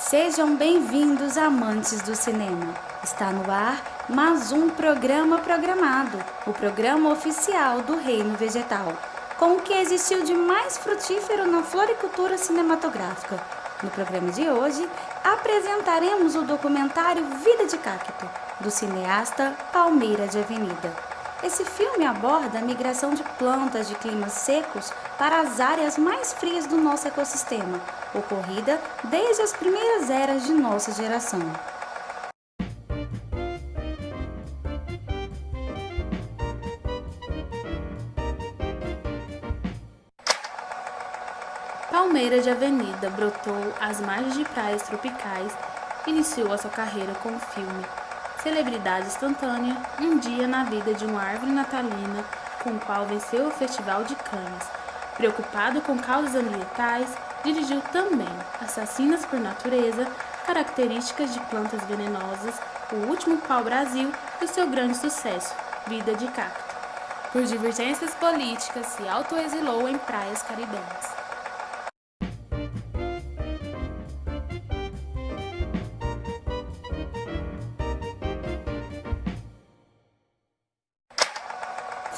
Sejam bem-vindos, amantes do cinema. Está no ar mais um programa programado, o programa oficial do Reino Vegetal, com o que existiu de mais frutífero na floricultura cinematográfica. No programa de hoje, apresentaremos o documentário Vida de Cacto, do cineasta Palmeira de Avenida. Esse filme aborda a migração de plantas de climas secos para as áreas mais frias do nosso ecossistema, ocorrida desde as primeiras eras de nossa geração. Palmeira de Avenida brotou às margens de praias tropicais e iniciou a sua carreira com o filme Celebridade Instantânea, um dia na vida de uma árvore natalina, com o qual venceu o Festival de Cannes. Preocupado com causas ambientais, dirigiu também Assassinas por Natureza, Características de Plantas Venenosas, O Último Pau-Brasil e o seu grande sucesso, Vida de Cacto. Por divergências políticas, se autoexilou em praias caribenhas.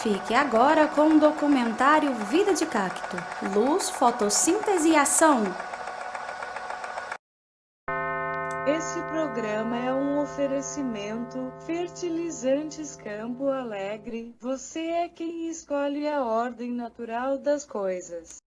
Fique agora com o documentário Vida de Cacto, Luz, Fotossíntese e Ação. Esse programa é um oferecimento Fertilizantes Campo Alegre. Você é quem escolhe a ordem natural das coisas.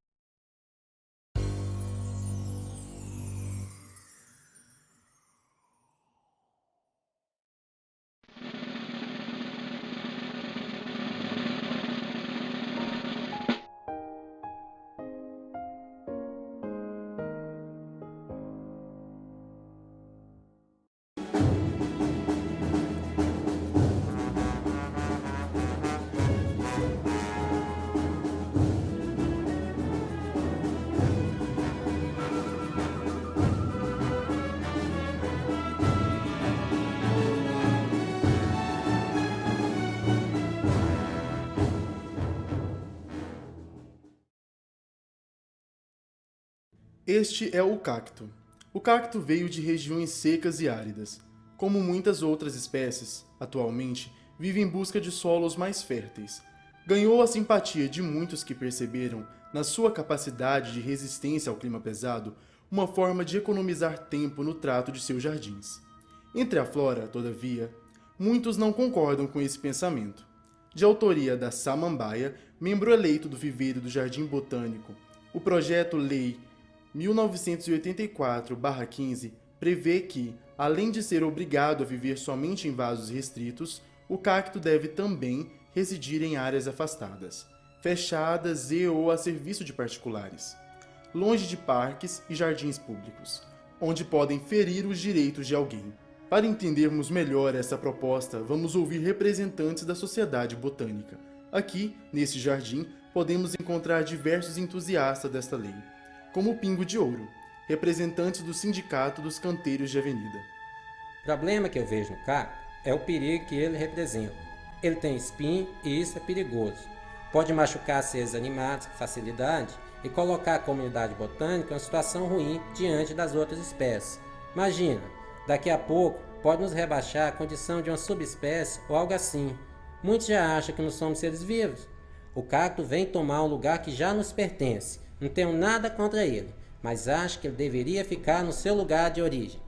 Este é o cacto. O cacto veio de regiões secas e áridas. Como muitas outras espécies, atualmente vive em busca de solos mais férteis. Ganhou a simpatia de muitos que perceberam, na sua capacidade de resistência ao clima pesado, uma forma de economizar tempo no trato de seus jardins. Entre a flora, todavia, muitos não concordam com esse pensamento. De autoria da Samambaia, membro eleito do Viveiro do Jardim Botânico, o projeto Lei 1984/15 prevê que, além de ser obrigado a viver somente em vasos restritos, o cacto deve também residir em áreas afastadas, fechadas ou a serviço de particulares, longe de parques e jardins públicos, onde podem ferir os direitos de alguém. Para entendermos melhor essa proposta, vamos ouvir representantes da sociedade botânica. Aqui, nesse jardim, podemos encontrar diversos entusiastas desta lei, como o Pingo de Ouro, representante do Sindicato dos Canteiros de Avenida. O problema que eu vejo no cacto é o perigo que ele representa. Ele tem espinho e isso é perigoso. Pode machucar seres animados com facilidade e colocar a comunidade botânica em uma situação ruim diante das outras espécies. Imagina, daqui a pouco pode nos rebaixar a condição de uma subespécie ou algo assim. Muitos já acham que não somos seres vivos. O cacto vem tomar um lugar que já nos pertence. Não tenho nada contra ele, mas acho que ele deveria ficar no seu lugar de origem.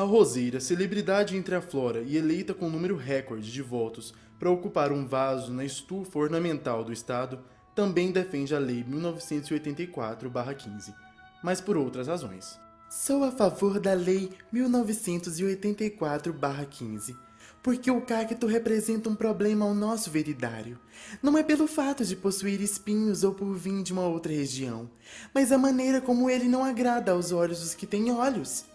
roseira, celebridade entre a flora e eleita com número recorde de votos para ocupar um vaso na estufa ornamental do estado, também defende a Lei 1984/15, mas por outras razões. Sou a favor da Lei 1984/15, porque o cacto representa um problema ao nosso veridário. Não é pelo fato de possuir espinhos ou por vir de uma outra região, mas a maneira como ele não agrada aos olhos dos que têm olhos.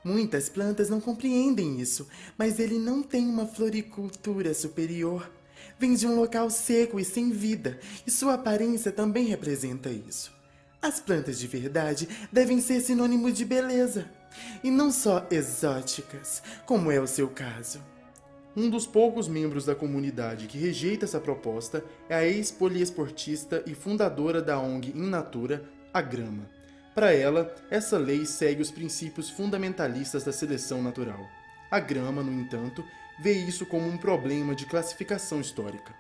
Muitas plantas não compreendem isso, mas ele não tem uma floricultura superior. Vem de um local seco e sem vida, e sua aparência também representa isso. As plantas de verdade devem ser sinônimo de beleza, e não só exóticas, como é o seu caso. Um dos poucos membros da comunidade que rejeita essa proposta é a ex-poliesportista e fundadora da ONG In Natura, a Grama. Para ela, essa lei segue os princípios fundamentalistas da seleção natural. A Grama, no entanto, vê isso como um problema de classificação histórica.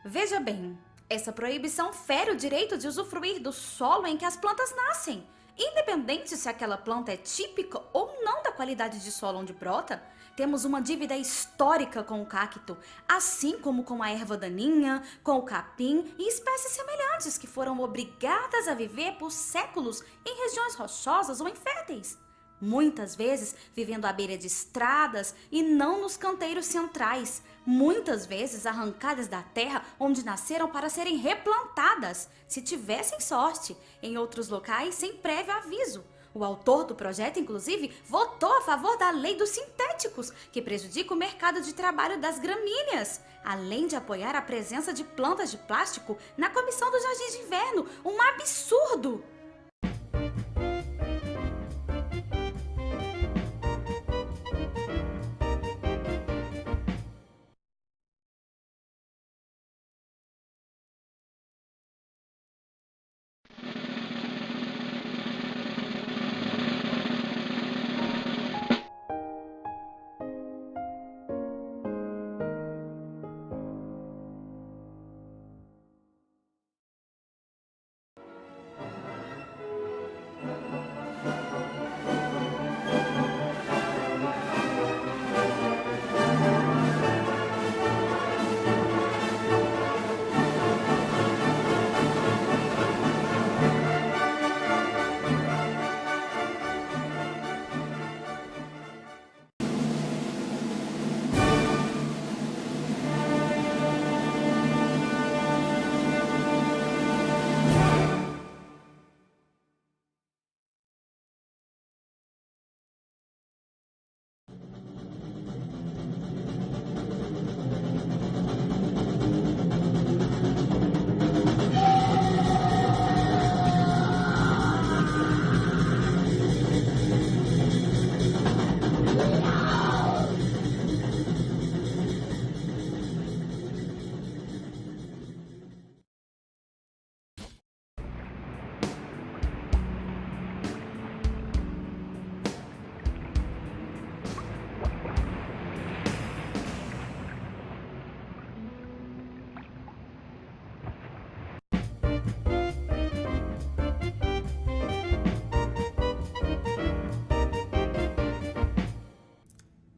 Veja bem, essa proibição fere o direito de usufruir do solo em que as plantas nascem, independente se aquela planta é típica ou não da qualidade de solo onde brota. Temos uma dívida histórica com o cacto, assim como com a erva daninha, com o capim e espécies semelhantes que foram obrigadas a viver por séculos em regiões rochosas ou inférteis. Muitas vezes vivendo à beira de estradas e não nos canteiros centrais, muitas vezes arrancadas da terra onde nasceram para serem replantadas, se tivessem sorte, em outros locais sem prévio aviso. O autor do projeto, inclusive, votou a favor da lei dos sintéticos, que prejudica o mercado de trabalho das gramíneas, além de apoiar a presença de plantas de plástico na comissão do Jardim de Inverno. Um absurdo!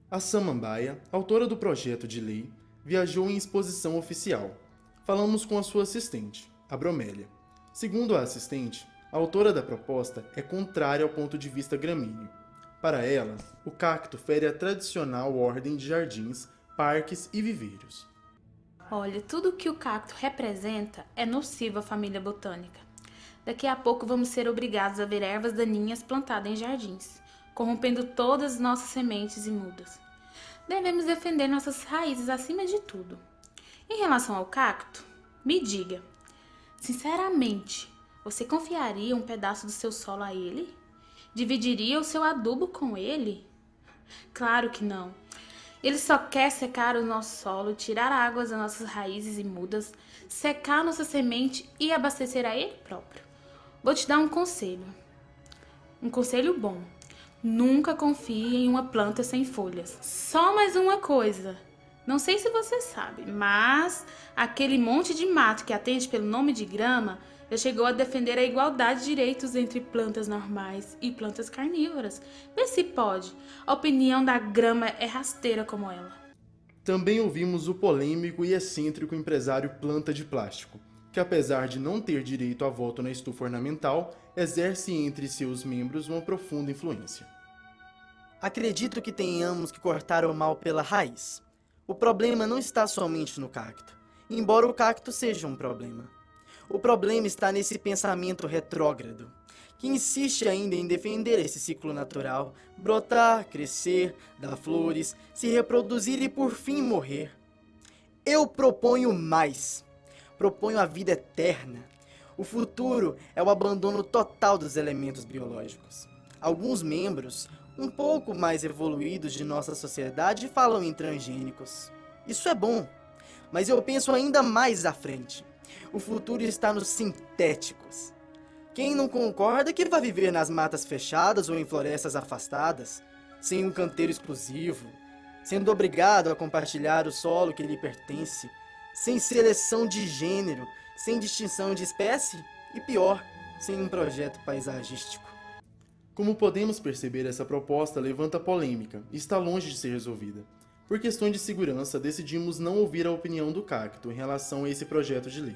A Samambaia, autora do projeto de lei, viajou em exposição oficial. Falamos com a sua assistente, a Bromélia. Segundo a assistente, a autora da proposta é contrária ao ponto de vista gramíneo. Para ela, o cacto fere a tradicional ordem de jardins, parques e viveiros. Olha, tudo que o cacto representa é nocivo à família botânica. Daqui a pouco vamos ser obrigados a ver ervas daninhas plantadas em jardins, corrompendo todas as nossas sementes e mudas. Devemos defender nossas raízes acima de tudo. Em relação ao cacto, me diga, sinceramente, você confiaria um pedaço do seu solo a ele? Dividiria o seu adubo com ele? Claro que não. Ele só quer secar o nosso solo, tirar águas das nossas raízes e mudas, secar nossa semente e abastecer a ele próprio. Vou te dar um conselho. Um conselho bom. Nunca confie em uma planta sem folhas. Só mais uma coisa. Não sei se você sabe, mas aquele monte de mato que atende pelo nome de grama já chegou a defender a igualdade de direitos entre plantas normais e plantas carnívoras. Vê se pode. A opinião da grama é rasteira como ela. Também ouvimos o polêmico e excêntrico empresário Planta de Plástico, que apesar de não ter direito a voto na estufa ornamental, exerce entre seus membros uma profunda influência. Acredito que tenhamos que cortar o mal pela raiz. O problema não está somente no cacto, embora o cacto seja um problema. O problema está nesse pensamento retrógrado, que insiste ainda em defender esse ciclo natural, brotar, crescer, dar flores, se reproduzir e por fim morrer. Eu proponho mais. Proponho a vida eterna. O futuro é o abandono total dos elementos biológicos. Alguns membros, um pouco mais evoluídos de nossa sociedade, falam em transgênicos. Isso é bom, mas eu penso ainda mais à frente. O futuro está nos sintéticos. Quem não concorda que vai viver nas matas fechadas ou em florestas afastadas, sem um canteiro exclusivo, sendo obrigado a compartilhar o solo que lhe pertence, sem seleção de gênero, sem distinção de espécie e, pior, sem um projeto paisagístico. Como podemos perceber, essa proposta levanta polêmica e está longe de ser resolvida. Por questões de segurança, decidimos não ouvir a opinião do cacto em relação a esse projeto de lei.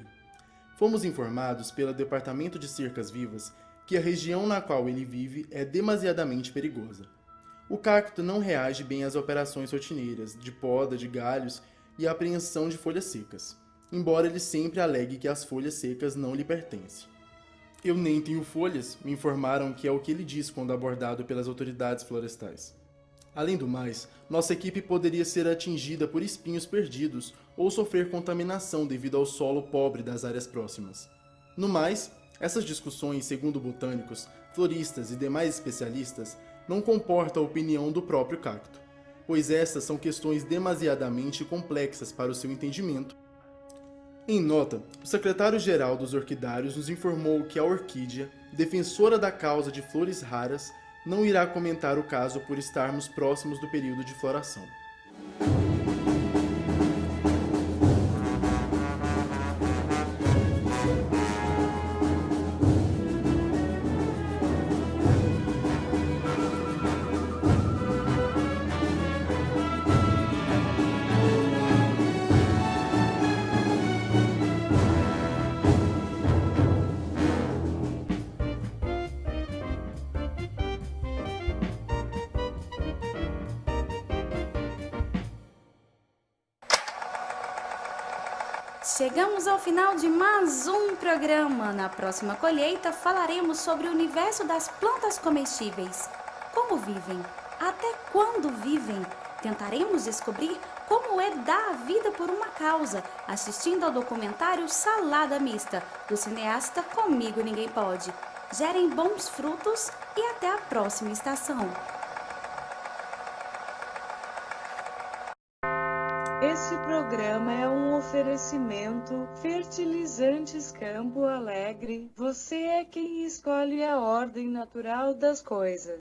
Fomos informados pelo Departamento de Cercas Vivas que a região na qual ele vive é demasiadamente perigosa. O cacto não reage bem às operações rotineiras de poda de galhos e apreensão de folhas secas, embora ele sempre alegue que as folhas secas não lhe pertencem. Eu nem tenho folhas, me informaram que é o que ele diz quando abordado pelas autoridades florestais. Além do mais, nossa equipe poderia ser atingida por espinhos perdidos ou sofrer contaminação devido ao solo pobre das áreas próximas. No mais, essas discussões, segundo botânicos, floristas e demais especialistas, não comportam a opinião do próprio cacto, pois estas são questões demasiadamente complexas para o seu entendimento. Em nota, o secretário-geral dos orquidários nos informou que a orquídea, defensora da causa de flores raras, não irá comentar o caso por estarmos próximos do período de floração. Chegamos ao final de mais um programa. Na próxima colheita falaremos sobre o universo das plantas comestíveis. Como vivem? Até quando vivem? Tentaremos descobrir como é dar a vida por uma causa, assistindo ao documentário Salada Mista, do cineasta Comigo Ninguém Pode. Gerem bons frutos e até a próxima estação. Esse programa é um oferecimento Fertilizantes Campo Alegre. Você é quem escolhe a ordem natural das coisas.